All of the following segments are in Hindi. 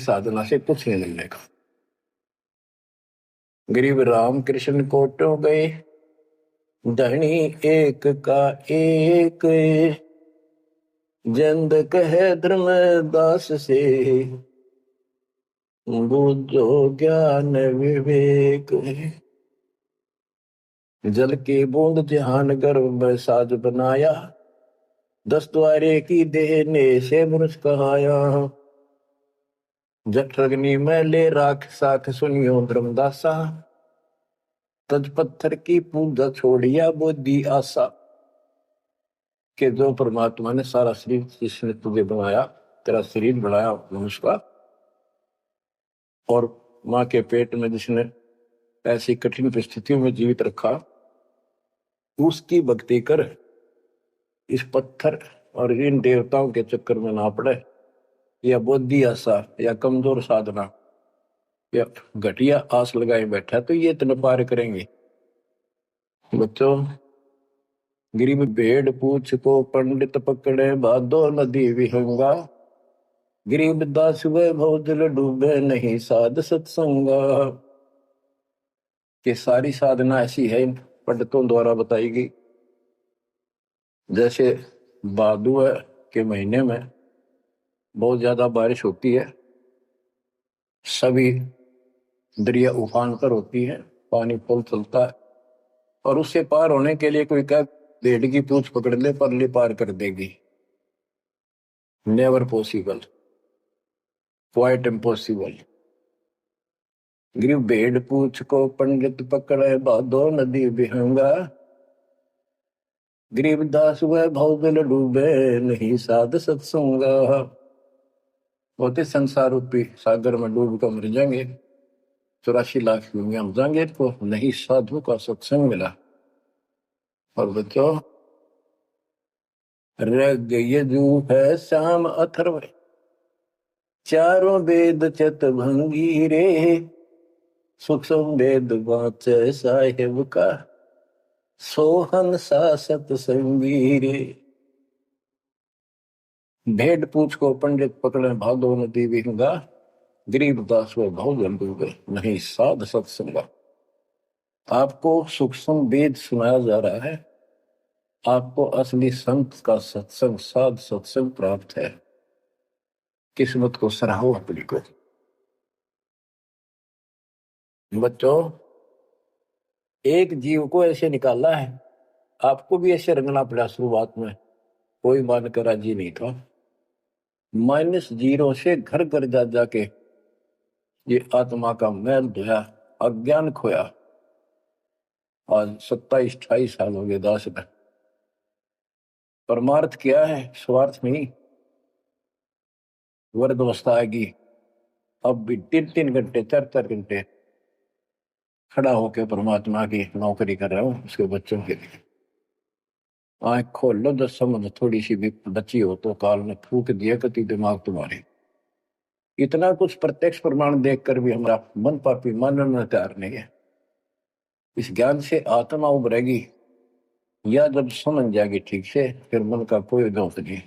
साधना से कुछ नहीं मिलने का। गरीब राम कृष्ण कोटो गए, धनी एक का एक, जंद कहे धर्मदास से, बुझो ज्ञान विवेक। जल की बूंद जहान गर्भ में साज बनाया, 10 द्वारे की देने से मनुष्य कहाया। जठ अग्नि में ले राख साख सुनियो धर्मदासा, तज पत्थर की पूजा छोड़िया बुद्धि आशा। कि जो परमात्मा ने सारा शरीर जिसने तुझे बनाया, तेरा शरीर बनाया मनुष्य का, और माँ के पेट में जिसने ऐसी कठिन परिस्थितियों में जीवित रखा, उसकी भक्ति कर। इस पत्थर और इन देवताओं के चक्कर में ना पड़े, या बुद्धि आशा या कमजोर साधना या घटिया आस लगाए बैठा तो ये इतना पार करेंगे। बच्चों, गरीब भेड़ पूछ को पंडित पकड़े, भादो नदी विहंगा। गरीब दास वे भौजल डूबे, नहीं साध सत्संगा। कि सारी साधना ऐसी है पंडितों द्वारा बताई गई। जैसे भादुआ के महीने में बहुत ज्यादा बारिश होती है, सभी दरिया उफान पर होती है, पानी पुल चलता है, और उससे पार होने के लिए कोई क्या भेड़ की पूंछ पकड़ ले, परली पार कर देगी। Never possible, quite impossible. गिर भेड़ पूछ को पंडित पकड़े, भादो नदी विहंगा। गरीबदास वह भौजल डूबे, नहीं साध सत्संगा। होते संसार रूपी सागर में डूब कर मर जाएंगे, 84 लाख में हम जाएंगे, तो नहीं साधु का सत्संग मिला। और बच्चों, रग यजु है श्याम अथर्व, चारों वेद चत भंगी रे। सूक्ष्म वेद वाचे साहेब का, सोहन सा सत्संगी रे। भेड़ पूछ को पंडित पकड़े, भादो नदी विहंगा। गरीबदास व भौजन डूबे, नहीं साध सत्संगा। आपको सूक्ष्म वेद सुनाया जा रहा है, आपको असली संत का सत्संग, साध सत्संग प्राप्त है। किस्मत को सराहो अपनी को। बच्चों, एक जीव को ऐसे निकाला है, आपको भी ऐसे रंगना पड़ा। शुरुआत में कोई मानकर राजी नहीं था, -0 से घर घर जा जाके ये आत्मा का मैल धोया, अज्ञान खोया। आज 27-28 साल हो गए दास में। परमार्थ क्या है? स्वार्थ नहीं। वर्द अवस्था आएगी, अब भी 3-3 घंटे 4-4 घंटे खड़ा होकर परमात्मा की नौकरी कर रहा हूं उसके बच्चों के लिए। आंख खोल लो, जब समझ थोड़ी सी भी बची हो तो काल ने फूक दिया कति दिमाग तुम्हारे। इतना कुछ प्रत्यक्ष प्रमाण देखकर भी हमारा मन पापी मानने में तैयार नहीं है। इस ज्ञान से आत्मा उभरेगी, या जब समझ जाएगी ठीक से, फिर मन का कोई दोष नहीं।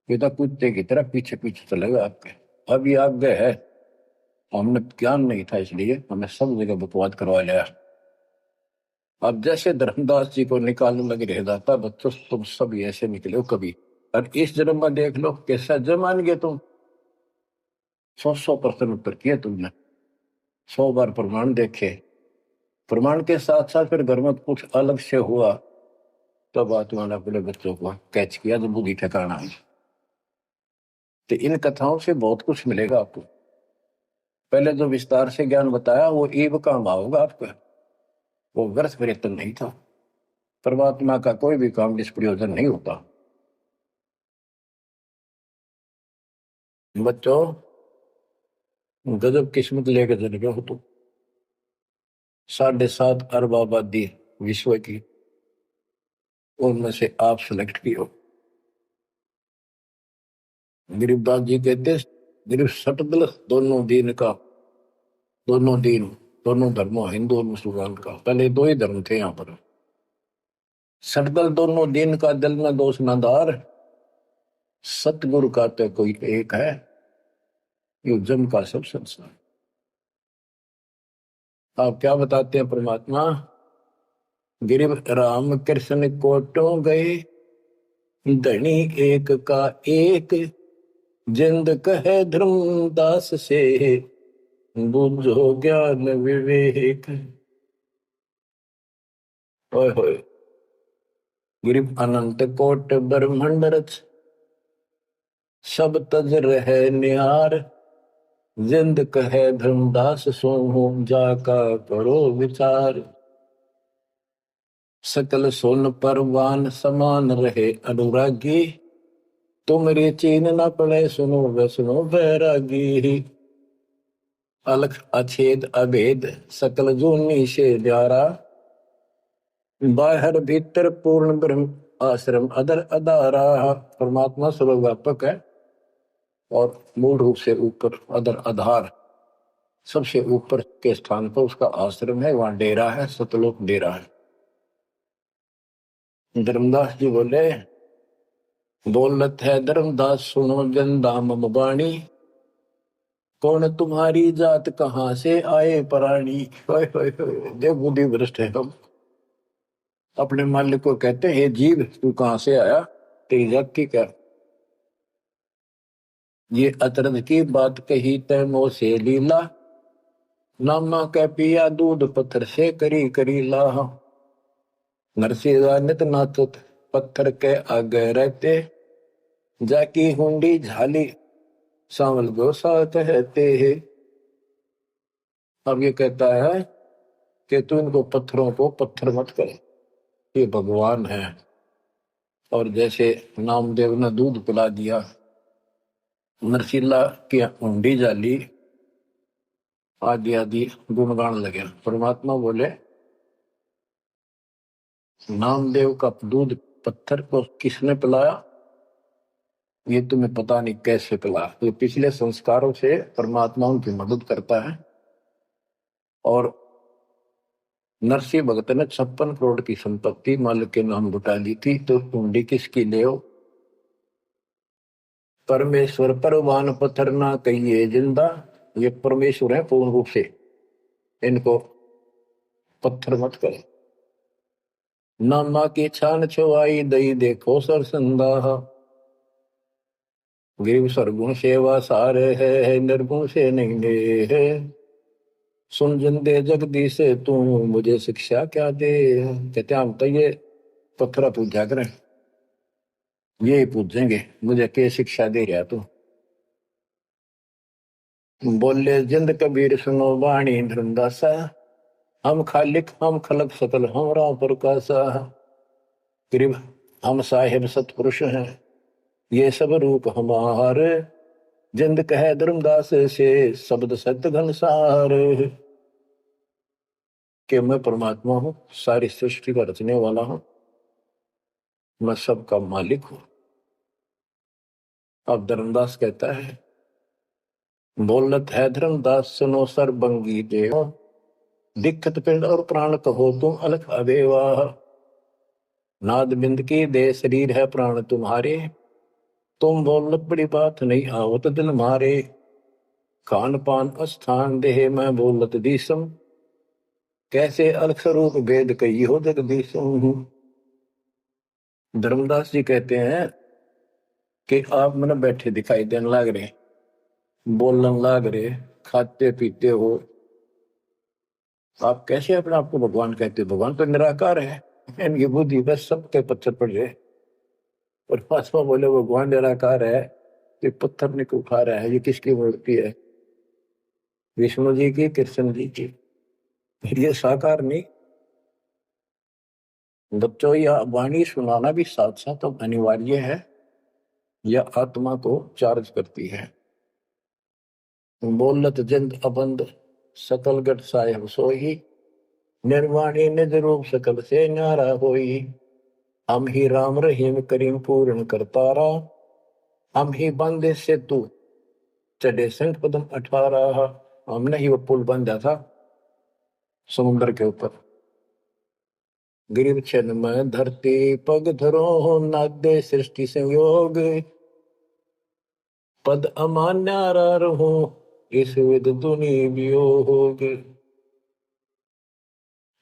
ये तो कुत्ते की तरह पीछे पीछे चलेगा आपके। अब ये आगे है, हमने ज्ञान नहीं था इसलिए हमें सब जगह बकवाद करवा लिया। अब जैसे धर्मदास जी को निकालने लगे रह जाता, बच्चों तुम सब ऐसे निकले हो कभी। और इस जन्म में देख लो कैसा जमान गए तुम। 100% उत्तर किए तुमने, 100 बार प्रमाण देखे। प्रमाण के साथ साथ फिर घर में कुछ अलग से हुआ, तब आत्मा ने अपने बच्चों को कैच किया, तो बुद्धि ठिकाना आई। तो इन कथाओं से बहुत कुछ मिलेगा आपको। पहले जो विस्तार से ज्ञान बताया वो ईव काम होगा आपका, वो व्यर्थ प्रयत्न नहीं था। परमात्मा का कोई भी काम निष्प्रयोजन नहीं होता। बच्चों, गजब किस्मत लेके चले गए हो तुम। 7.5 अरब आबादी विश्व की, उनमें से आप सिलेक्ट किए हो। गरीबदास जी कहते, गरीब सटदल दोनों दीन का, दोनों दीन, दोनों धर्मों, हिंदू और मुसलमान का। पहले 2 ही धर्म थे यहाँ पर। सटदल दोनों दीन का, दिल में दोष न धार, सतगुरु का तो कोई एक है। ये जम का सब संसार। आप क्या बताते हैं परमात्मा? गिरिव राम कृष्ण कोटों गए, धनी एक का एक, जिंद कहे धर्मदास से, बुझो ज्ञान विवेक। ओए होए। गिरिव अनंत कोट ब्रह्मंड रच, सब तज रहे निहार, जिंद कहे धर्मदास सोहू, जाका करो विचार। सकल सोन परवान समान रहे अनुरागी, तुमरे चीन न पड़े सुनो वे सुनो बैरागी। अलख अछेद अभेद सकल जूनी से न्यारा, बाहर भीतर पूर्ण ब्रह्म आश्रम अदर अदारा। परमात्मा सर्वव्यापक है और मूल रूप से ऊपर अदर आधार सबसे ऊपर के स्थान पर उसका आश्रम है, वहां डेरा है, सतलोक डेरा है। धर्मदास जी बोले, बोलत है धर्मदास सुनो जन दाम बाणी, कौन तुम्हारी जात कहाँ से आए प्राणी। देव बुद्धि भ्रष्ट है हम। अपने मालिक को कहते हैं जीव तू कहाँ से आया, तेरी जात की क्या। ये अतरंग की बात कही तैमो से लीला, नामा कै पिया दूध पत्थर से करी करी लाह। नरसिंह नित नाथ पत्थर के आगे रहते, जाकी हुंडी झाली सांवल गोसा कहते हैं। अब ये कहता है कि तू इनको पत्थरों को पत्थर मत करे, ये भगवान है। और जैसे नामदेव ने दूध पिला दिया, नरसिल्ला की हुंडी जाली, आदि आदि गुणगान लगे। परमात्मा बोले, नामदेव का दूध पत्थर को किसने पिलाया, ये तुम्हें पता नहीं कैसे पिला। ये पिछले संस्कारों से परमात्मा उनकी मदद करता है। और नरसिंह भगत ने 56 करोड़ की संपत्ति मालिक के नाम लुटा ली थी, तो कुंडी किसकी ले हो। परमेश्वर परवान पत्थर ना कहिए जिंदा, ये परमेश्वर है पूर्ण रूप से, इनको पत्थर मत करे। नामा की छान छुआई दई देखो सरसंदा, गिरिव सरगुण सेवा सारे है, निर्गुण से नहीं दे है। सुन जिंदे जगदीश तू मुझे शिक्षा क्या दे। कहते हम तो ये पत्थरा पूजा करें, ये पूजेंगे, मुझे क्या शिक्षा दे रहा तू। बोले जिंद कबीर सुनो वाणी धर्मदासा, हम खालिक हम खलक सकल हमरा प्रकाशा। गिरिव हम साहिब सतपुरुष हैं, ये सब रूप हमारे, जिंद कहे धर्मदास से शब्द सत्य घनसार। कि मैं परमात्मा हूं, सारी सृष्टि का रचने वाला हूं, मैं सबका मालिक हूं। अब धर्मदास कहता है, बोलत है धर्मदास सुनो सरबंगी देव, दिक्कत पिंड और प्राण कहो तुम अलख अदेवा। नाद बिंद की दे शरीर है प्राण तुम्हारे, तुम बोलत बड़ी बात नहीं आवत दिल मारे। खान पान स्थान देह मैं बोलत दीसम, कैसे अलख स्वरूप भेद कही हो जगदीशम। धर्मदास जी कहते हैं कि आप मन बैठे दिखाई देने लाग रहे, बोलने लाग रहे, खाते पीते हो, आप कैसे अपने आप को भगवान कहते हो। भगवान तो निराकार है, इनकी बुद्धि बस सबके पत्थर पड़ रहे। और परमात्मा बोले भगवान निराकार है, ये पत्थर ने क्यों खा रहा है, ये किसकी मूर्ति है, विष्णु जी की, कृष्ण जी की। ये साकार नहीं। बच्चों, यह वाणी सुनाना भी साथ साथ अब अनिवार्य है, यह आत्मा को चार्ज करती है। बोलत जिंद अबंद सकल गट साहेब सोही, निर्वाणी निज रूप सकल से न्यारा होई। हम ही राम रहीम करीम पूर्ण करतारा, हम ही बंदे से तू चढ़े संख पदम 18। हमने ही वो पुल बंधा था समुद्र के ऊपर। गिरिव छन में धरती पग धरो, नादे सृष्टि संयोग, पद अमान्यारा रहो, इस विद दुनि वियोग।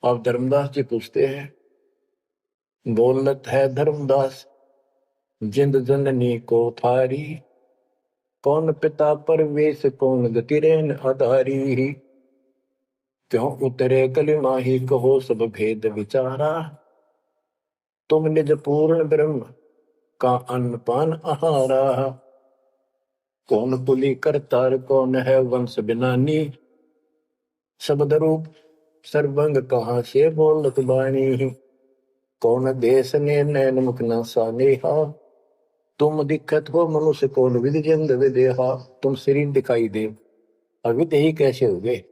अब धर्मदास जी पूछते हैं, बोलत है धर्मदास जिंद जननी को थारी, कौन पिता परवेश कौन गतिरेन आधारी। क्यों उतरे कलिमा ही कहो सब भेद विचारा, तुम निज पूर्ण ब्रह्म का अन्नपान आहारा। कौन पुली करतार कौन है वंश बिनानी, शब्द रूप सर्वंग कहाँ से बोलत बाणी। कौन देश ने नैन मुख न सानेहा, तुम दिक्कत हो मनुष्य कौन विधि जिंद विदेहा। तुम शरीर दिखाई दे, अविद ही कैसे हो गए।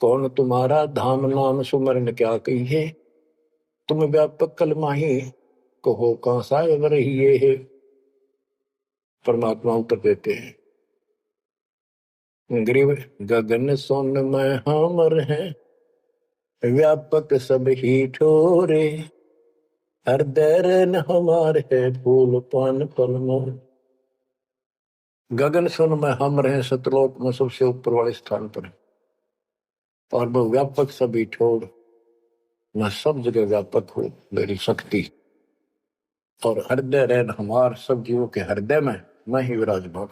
कौन तुम्हारा धाम नाम सुमरन क्या कहिए, तुम व्यापक कलमाही कहो कहाँ साहेब रहिए है। परमात्मा उत्तर देते हैं, ग्रीव गगन सोन में हमर हैं, व्यापक सब ही ठोरे। हृदय रन हमार है फूल पान फल मोर। गगन सुन में हम रहे, सतलोक में सबसे ऊपर वाले स्थान पर, और वो व्यापक सभी ठोर। मैं सब जगह व्यापक हूँ, मेरी शक्ति। और हृदय रैन हमार, सब जीवों के हृदय में मैं ही विराजमान।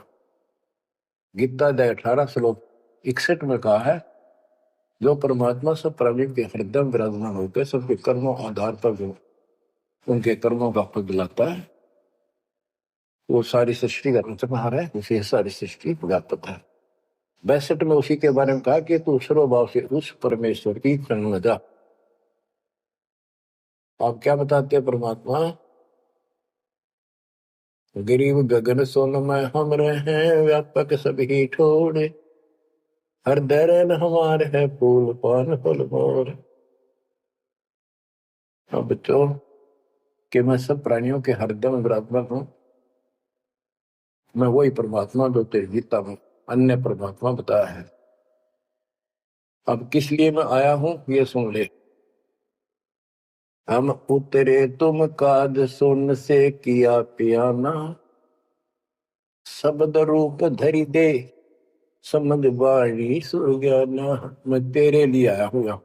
गीता अध्याय 18 श्लोक 61 में कहा है, जो परमात्मा सब प्राणी के हृदय में विराजमान होकर सबके कर्मों आधार पर जो उनके कर्मों का फल दिलाता है, वो सारी सृष्टि का रचनहार है, उसे सारी सृष्टि व्यापक है। 62 में उसी के बारे में कहा कि तू सर्वभाव से उस परमेश्वर की शरण में जा। आप क्या बताते हैं परमात्मा, गरीब गगन सोन में हम रहे, व्यापक सभी ठोड़े। हृदय रैन हमारे है फूल पान फल मोर। अब बच्चों कि मैं सब प्राणियों के हृदय में विराजमान हूं, मैं वही परमात्मा जो तेरी गीता में अन्य परमात्मा बताया है। अब किस लिए मैं आया हूं ये सुन ले। हम उतरे तुम काद सुन से किया पियाना, शब्द रूप धरि दे समझ वाणी सुज्ञाना। मैं तेरे लिए आया हूँ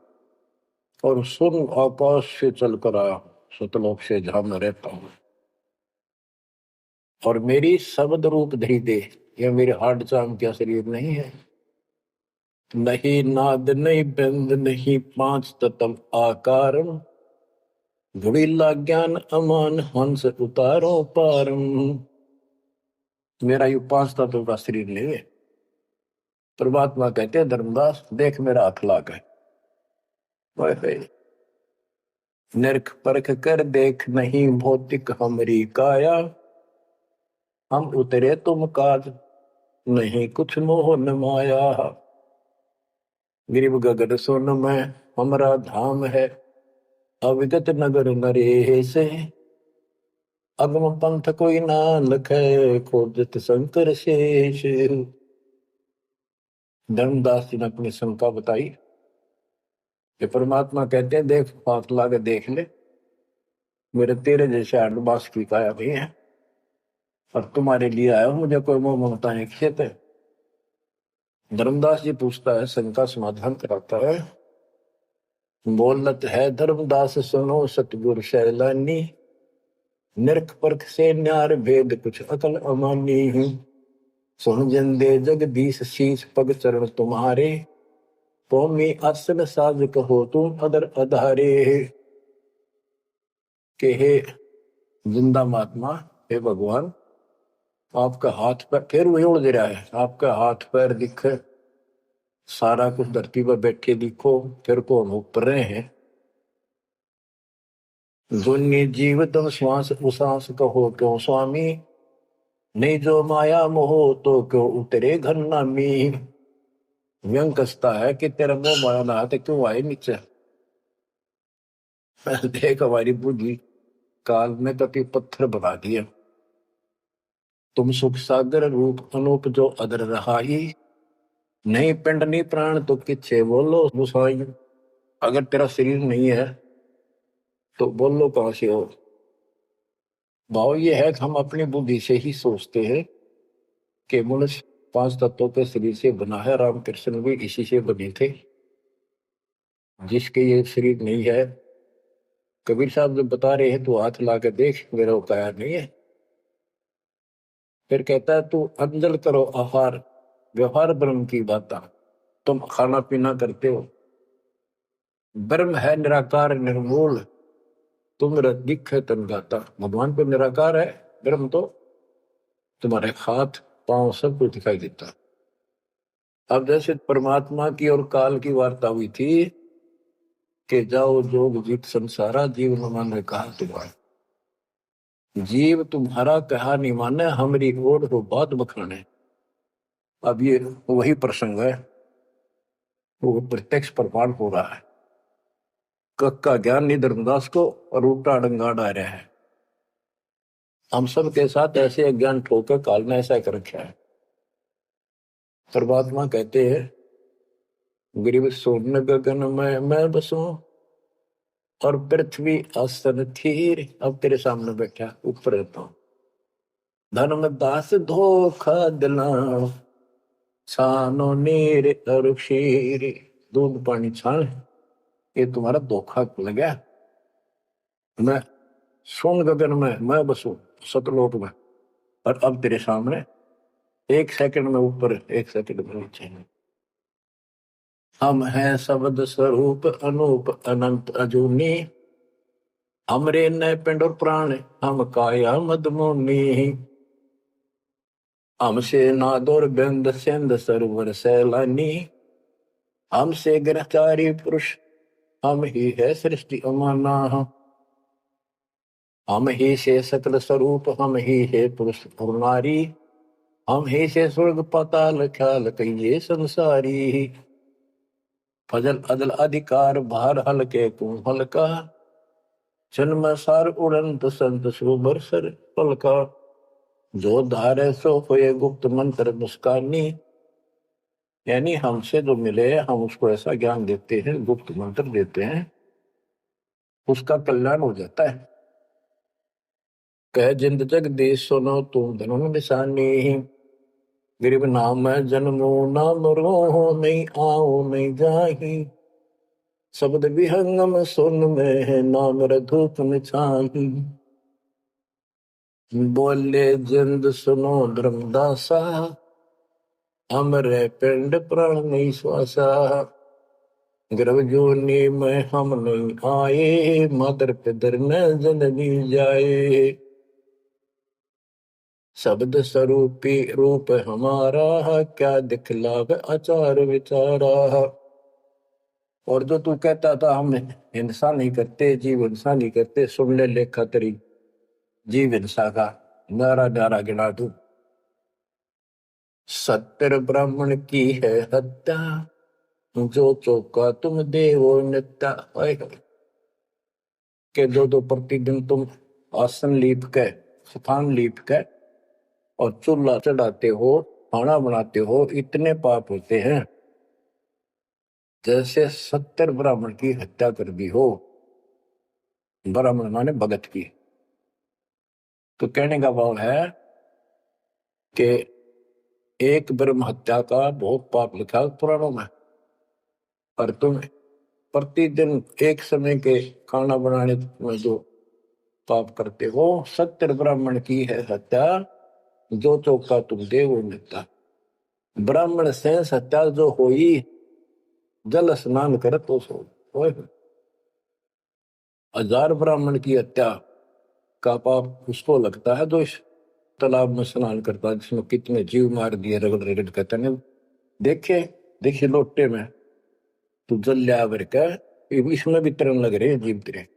और सुन आकाश से चलकर आया हूँ, सतलोक से जहां मैं रहता हूँ। और मेरी शब्द रूप धरि दे, यह मेरे हार्ड चाम का शरीर नहीं है। नहीं नाद नहीं बंद नहीं पांच तत्व आकारम, घुड़ीला ज्ञान अमान हंस उतारो पारम। मेरा यू 5 तत्व का शरीर नहीं है। परमात्मा कहते हैं, धर्मदास देख मेरा अखलाक है। नरक परख कर देख नहीं भौतिक हमरी काया, हम उतरे तुम काज नहीं कुछ मोह न माया। गिरिव गगन सोन में हमारा धाम है, अविगत नगर नरेश। अगम पंथ कोई ना लखे, खोजत शंकर शेष। धर्मदास जी ने अपनी शंका बताई कि परमात्मा कहते हैं, देख हाथ ला के देख ले, मेरे तेरे जैसे आडबास की काया नहीं है, और तुम्हारे लिए आया हूं, मुझे कोई मोह ममता है खेत है। धर्मदास जी पूछता है, शंका समाधान कराता है। बोलत है धर्मदास सुनो सतगुरु शैलानी, नरक परख से न्यार भेद कुछ अकल अमानी। सुन जंदे जगदीश शीश पग चरण तुम्हारे, कौमी आसन साज कहो तुम अदर अधारे। के हे जिंदा महात्मा, हे भगवान, आपका हाथ पैर फिर वही उड़ दे रहा है, आपका हाथ पैर दिखे, सारा कुछ धरती पर बैठे दिखो, फिर कौन ऊपर रहे हैं। दुन्नी जीव तुम श्वास उसास कहो क्यों स्वामी, नहीं जो माया मोह तो क्यों उतरे घर नामी। व्यंग कसता है कि तेरा मोह माया ना तो क्यों आए नीचे। देख हमारी बुद्धि काल में कति पत्थर बना दिया। तुम सुख सागर रूप अनूप जो अदर रहाई, नहीं पिंड नहीं प्राण तो किच्छे बोलो गुसाई। अगर तेरा शरीर नहीं है तो बोलो कहां से हो। भाव ये है कि हम अपनी बुद्धि से ही सोचते हैं कि मनुष्य 5 तत्वों के शरीर से बना है, रामकृष्ण भी इसी से बने थे। जिसके ये शरीर नहीं है, कबीर साहब जब बता रहे हैं तो हाथ ला के देख, मेरा उपाय नहीं है। फिर कहता है तू अंजल करो आहार, व्यवहार ब्रह्म की बात। तुम खाना पीना करते हो, ब्रह्म है निराकार निर्मूल, तुम दिख तन गाता। भगवान तो निराकार है, ब्रह्म तो तुम्हारे हाथ पांव सब कुछ दिखाई देता। अब जैसे परमात्मा की और काल की वार्ता हुई थी कि जाओ जोग जीत संसारा, जीव न मान कहा तुम्हारा। जीव तुम्हारा कहा नहीं माने, हमारी ओर हो बात बखाने। अब ये वही प्रसंग है, वो प्रत्यक्ष प्रमाण हो रहा है। कक का ज्ञान नहीं धर्मदास को, और उल्टा डंगा डा रहा है। हम सब के साथ ऐसे अज्ञान ठोकर काल ने ऐसा कर रखा है। परमात्मा कहते हैं गरीब सोन गगन में मैं बसूं, और पृथ्वी आसन थीर। अब तेरे सामने बैठा ऊपर रहता हूं। धर्मदास धोखा दिलाओ, छानो नीर और क्षीर। दूध पानी छान, ये तुम्हारा धोखा लगा। मैं सोन गगन में मैं बसूं, सतलोक में, और अब तेरे सामने 1 सेकंड में ऊपर, 1 सेकंड में नीचे। हम हैं शब्द स्वरूप अनूप अनंत अजूनी, हमरे न पिंड और प्राण, हम काया मदमोनी। हमसे नादोर बिंद सिंध सरोवर सैलानी, हमसे ग्रहचारी पुरुष, हम ही है सृष्टि अमाना। हम ही से सकल स्वरूप, हम ही है पुरुष और नारी, हम ही से स्वर्ग पाताल ख्याल कहिए संसारी। फजल अदल अधिकार भार हल्के तू हल्का, जन्म सार उड़ंत संत सुबर सर पलका। जो धारे सो होए गुप्त मंत्र मुस्कानी, यानी हमसे जो मिले हम उसको ऐसा ज्ञान देते हैं, गुप्त मंत्र देते हैं, उसका कल्याण हो जाता है। कह जिंद जगदीश सुनो तुम धनुन निशानी, गरीब नाम है जन्मो ना मरो, नहीं आओ नहीं जाही। शब्द विहंगम सुन में है, नाम रधूप निछाही। बोले जिंद सुनो धर्मदासा, हमरे पिंड प्राण नहीं श्वासा। गर्भ जोनी में हम नहीं आए, मातर पितर न जननी जाए। शब्द स्वरूपी रूप हमारा, क्या दिखलावे आचार विचारा। और जो तू कहता था हम हिंसा नहीं करते, जीव हिंसा नहीं करते, सुन ले लेखा तेरी जीव हिंसा का नारा नारा गिना तू। सत्तर ब्राह्मण की है हत्या, जो चौका तुम देवो नित्या। के दो प्रतिदिन तुम आसन लीप के, स्थान लीप के और चूल्हा चढ़ाते हो, खाना बनाते हो, इतने पाप होते हैं जैसे 70 ब्राह्मण की हत्या कर दी हो। ब्राह्मण माने भगत की। तो कहने का भाव है कि एक ब्रह्म हत्या का बहुत पाप लिखा है पुराणों में, पर तुम प्रतिदिन एक समय के खाना बनाने में जो पाप करते हो, 70 ब्राह्मण की है हत्या, जो चौका तुम दे वो मिलता। ब्राह्मण से हत्या जो होई, जल स्नान कर तो सो। 1000 ब्राह्मण की हत्या का पाप उसको लगता है जो इस तालाब में स्नान करता है, जिसमें कितने जीव मार दिए रगड़ रगड़ कहते हैं। देखे देखिए लोटे में तू जल लिया भर का, इसमें भी तरन लग रहे हैं जीव तेरे।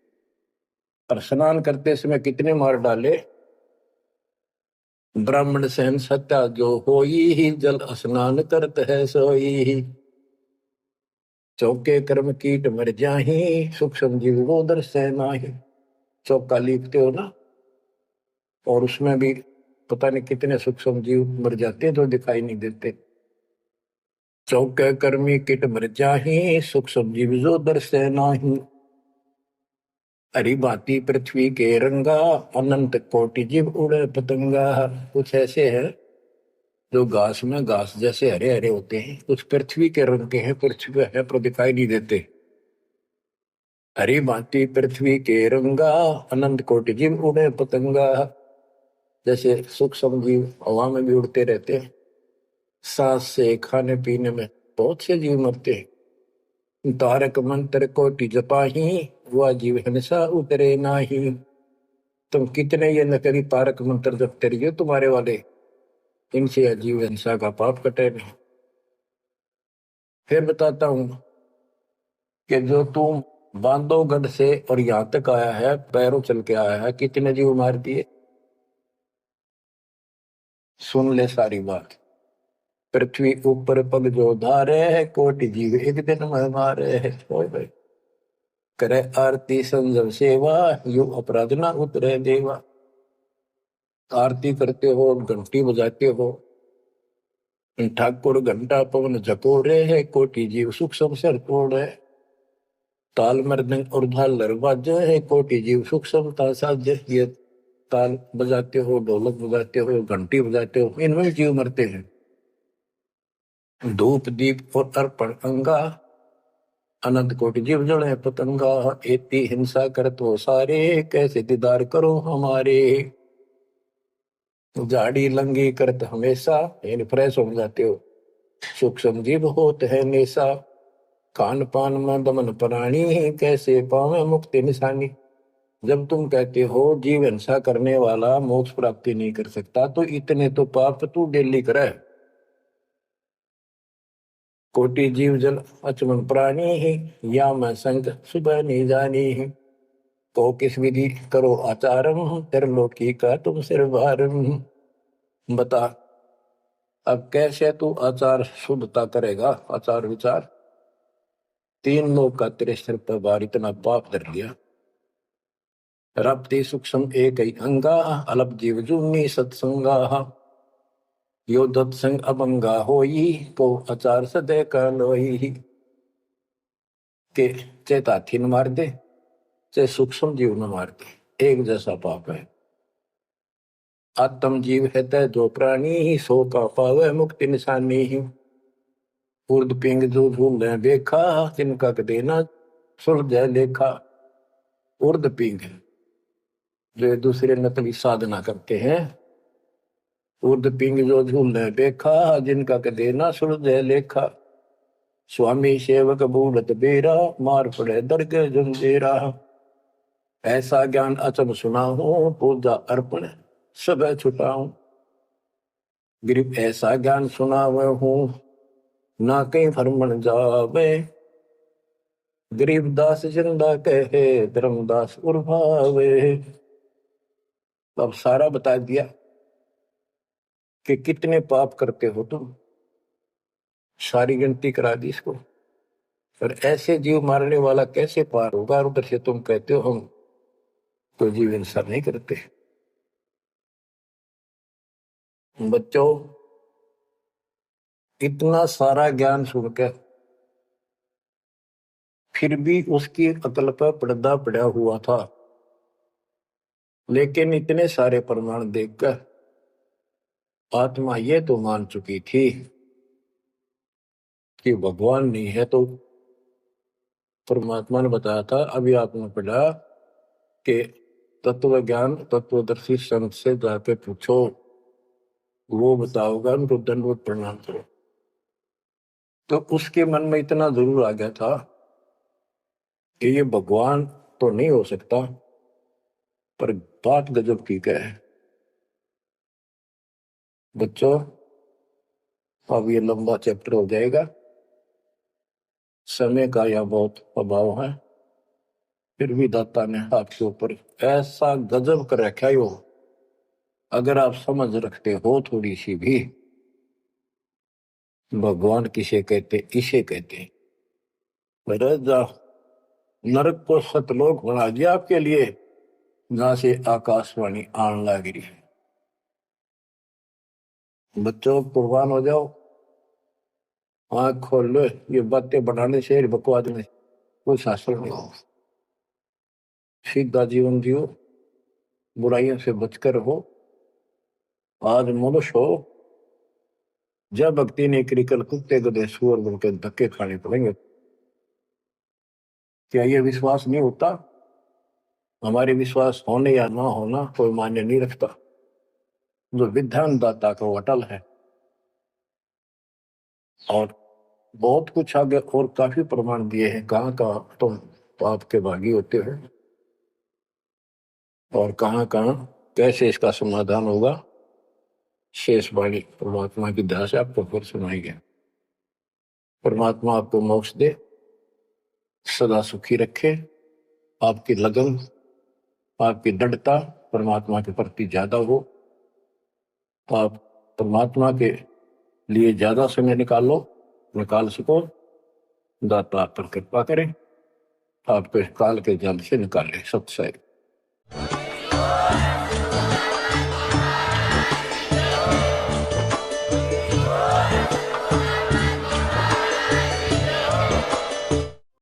और स्नान करते समय कितने मार डाले। ब्राह्मण सहन सत्या जो होई ही, जल स्नान करत है सोई ही। चौके कर्म कीट मर जाही, सुख संजीव वो दर से नाही। चौका लिखते हो ना, और उसमें भी पता नहीं कितने सुख संजीव मर जाते हैं जो दिखाई नहीं देते। चौके कर्मी किट मर जाही, सुख संजीव जो दर से नाही। हरी भांति पृथ्वी के रंगा, अनंत कोटि जीव उड़े पतंगा। कुछ ऐसे है जो घास में घास जैसे हरे हरे होते हैं, कुछ पृथ्वी के रंग के हैं, पृथ्वी पे है पर दिखाई नहीं देते। हरी भांति पृथ्वी के रंगा, अनंत कोटि जीव उड़े पतंगा। जैसे सूक्ष्म जीव हवा में भी उड़ते रहते हैं, सांस से खाने पीने में बहुत से जीव मरते हैं। तारक मंत्र कोटि जपाही, वह जीव हिंसा उतरे नाही। तुम कितने ये नकली तारक मंत्र जपते रहिए तुम्हारे वाले, इनसे अजीब हिंसा का पाप कटे नहीं। फिर बताता हूं कि जो तुम बांधवगढ़ से और यहां तक आया है, पैरों चल के आया है, कितने जीव मार दिए। सुन ले सारी बात। पृथ्वी ऊपर पग जो धारे है, कोटि जीव एक दिन में मारे है। ओए भाई, करे आरती संजम सेवा, यु अपराध ना उतरे देवा। आरती करते हो, घंटी बजाते हो, ठाकुर घंटा पवन झकोरे है, कोटि जीव सुख संसर तोड़े। ताल मृदंग और झालर बाजे है, कोटि जीव सुख समता साजे। ये ताल बजाते हो, ढोलक बजाते हो, घंटी बजाते हो, इनमें भी जीव मरते हैं। धूप दीप और अर्पण अंगा, अनंत कोटि जीव जड़े पतंगा। एती हिंसा करत हो सारे, कैसे दीदार करो हमारे। झाड़ी लंगी करत हमेशा, इन फ्रेश हो जाते हो। सूक्ष्म जीव होत है नेसा, खान पान में दमन प्राणी, कैसे पावे मुक्ति निशानी। जब तुम कहते हो जीव हिंसा करने वाला मोक्ष प्राप्ति नहीं कर सकता, तो इतने तो पाप तू डेली करे। कोटि जीव जल अचमन प्राणी ही, या मैं संग सुबह नहीं जानी ही। तो किस विधि करो आचारम, त्रिलोकी का तुम सिर भारम। बता अब कैसे तू आचार शुद्धता करेगा, आचार विचार। तीन लोग का तेरे सिर पर भार इतना पाप धर लिया। रप्ति सूक्ष्म एक ही अंगा, अलप जीव जूनी सत्संगा। यो दत्संग अभंगा होई, को आचार सदे का लोई। के चेत हाथी न मार दे, चाहे सूक्ष्म जीव न मार दे, एक जैसा पाप है। आत्म जीव है तय जो प्राणी, सो का पावे मुक्ति निशानी। उर्द पिंग जो झूल देखा, तिनका देना सुलझ लेखा। उर्द पिंग जो दूसरे नकली साधना करते हैं, उर्द पिंग जो झूल देखा, जिनका देना सुलझ लेखा। स्वामी सेवक भूलत बेरा, मार पड़े दर्ग जंजेरा। ऐसा ज्ञान अचम सुना हो, पूजा अर्पण सब छुटाऊं। गिरिप ऐसा ज्ञान सुनावे हूं, ना कहीं फरमन जावे। गरीबदास जिंदा कहे, धर्मदास उर्भावे। अब सारा बता दिया कि कितने पाप करते हो तुम, सारी गिनती करा दी इसको। और ऐसे जीव मारने वाला कैसे पार होगा, और उधर से तुम कहते हो हम तो जीव हिंसा नहीं करते। बच्चों, इतना सारा ज्ञान सुनकर फिर भी उसकी अकल पर पर्दा पड़ा हुआ था। लेकिन इतने सारे प्रमाण देखकर आत्मा ये तो मान चुकी थी कि भगवान नहीं है। तो परमात्मा ने बताया था, अभी आपने पढ़ा कि तत्व ज्ञान तत्वदर्शी संत से जाके पूछो, वो बताओगा, उनको दंडवत प्रणाम करो। तो उसके मन में इतना जरूर आ गया था कि ये भगवान तो नहीं हो सकता, पर बात गजब की क्या है। बच्चों, अब ये लंबा चैप्टर हो जाएगा, समय का यह बहुत अभाव है। फिर भी दाता ने आपके ऊपर ऐसा गजब कर रखा है, अगर आप समझ रखते हो थोड़ी सी भी, भगवान किसे कहते, इसे कहते। नरक को सतलोक बना दिया आपके लिए, जहां से आकाशवाणी आन लग रही है। बच्चों, कुर्बान हो जाओ, आंख खोल लो। ये बातें बढ़ाने से, बकवाद में कोई शास्त्र नहीं हो। सीधा जीवन जियो, बुराइयों से बचकर हो। आज मनुष्य हो, जब भक्ति नहीं करी, कल कुत्ते गधे सुअर बनकर धक्के खाने पड़ेंगे। क्या ये विश्वास नहीं होता? हमारे विश्वास होने या ना होना कोई मान्य नहीं रखता। जो विधान दाता का वो अटल है। और बहुत कुछ आगे और काफी प्रमाण दिए हैं, कहाँ कहाँ तुम पाप के भागी होते हो और कहाँ कहाँ कैसे इसका समाधान होगा। शेष वाणी परमात्मा की दया से आपको फिर सुनाएंगे। परमात्मा आपको मोक्ष दे, सदा सुखी रखे, आपकी लगन, आपकी दृढ़ता परमात्मा के प्रति ज्यादा हो, आप परमात्मा के लिए ज्यादा समय निकाल सको। दाता आप पर कृपा करें, आपको इस काल के जल से निकाले। सत्संग।